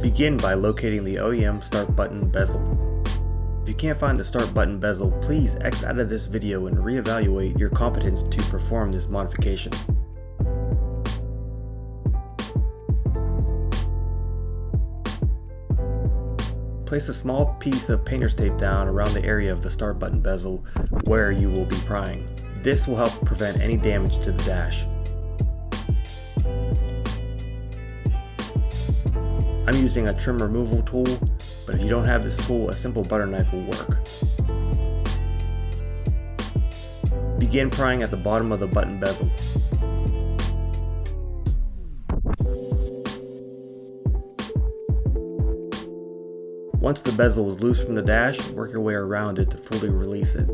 Begin by locating the OEM start button bezel. If you can't find the start button bezel, please X out of this video and reevaluate your competence to perform this modification. Place a small piece of painter's tape down around the area of the start button bezel where you will be prying. This will help prevent any damage to the dash. I'm using a trim removal tool, but if you don't have this tool, a simple butter knife will work. Begin prying at the bottom of the button bezel. Once the bezel is loose from the dash, work your way around it to fully release it.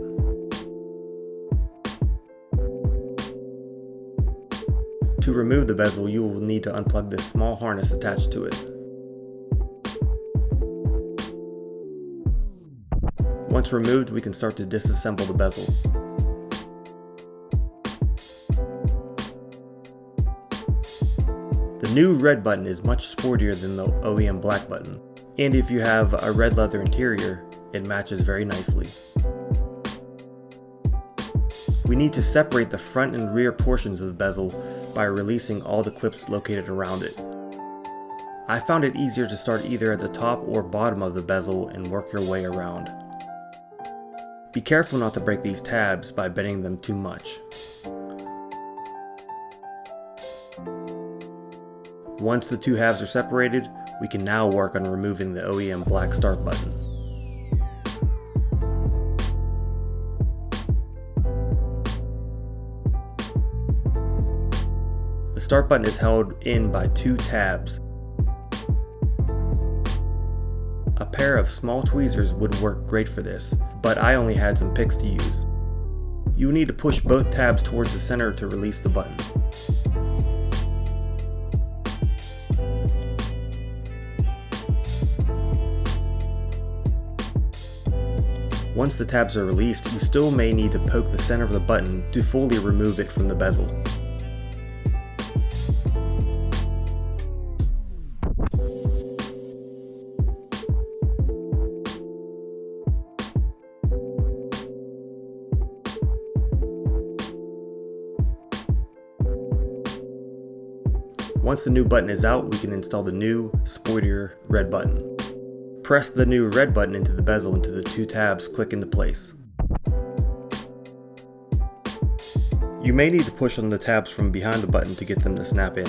To remove the bezel, you will need to unplug this small harness attached to it. Once removed, we can start to disassemble the bezel. The new red button is much sportier than the OEM black button, and if you have a red leather interior, it matches very nicely. We need to separate the front and rear portions of the bezel by releasing all the clips located around it. I found it easier to start either at the top or bottom of the bezel and work your way around. Be careful not to break these tabs by bending them too much. Once the two halves are separated, we can now work on removing the OEM black start button. The start button is held in by two tabs. A pair of small tweezers would work great for this, but I only had some picks to use. You will need to push both tabs towards the center to release the button. Once the tabs are released, you still may need to poke the center of the button to fully remove it from the bezel. Once the new button is out, we can install the new, sportier red button. Press the new red button into the bezel until the two tabs click into place. You may need to push on the tabs from behind the button to get them to snap in.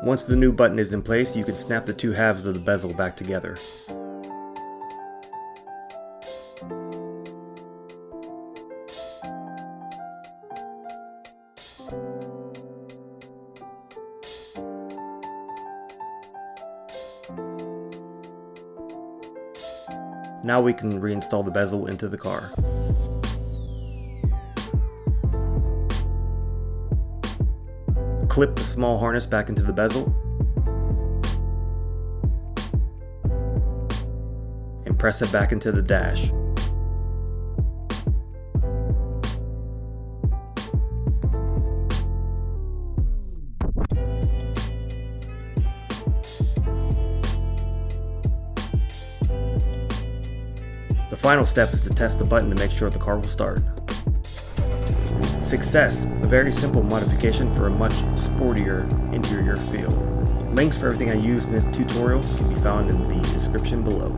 Once the new button is in place, you can snap the two halves of the bezel back together. Now we can reinstall the bezel into the car. Clip the small harness back into the bezel and press it back into the dash. The final step is to test the button to make sure the car will start. Success! A very simple modification for a much sportier interior feel. Links for everything I used in this tutorial can be found in the description below.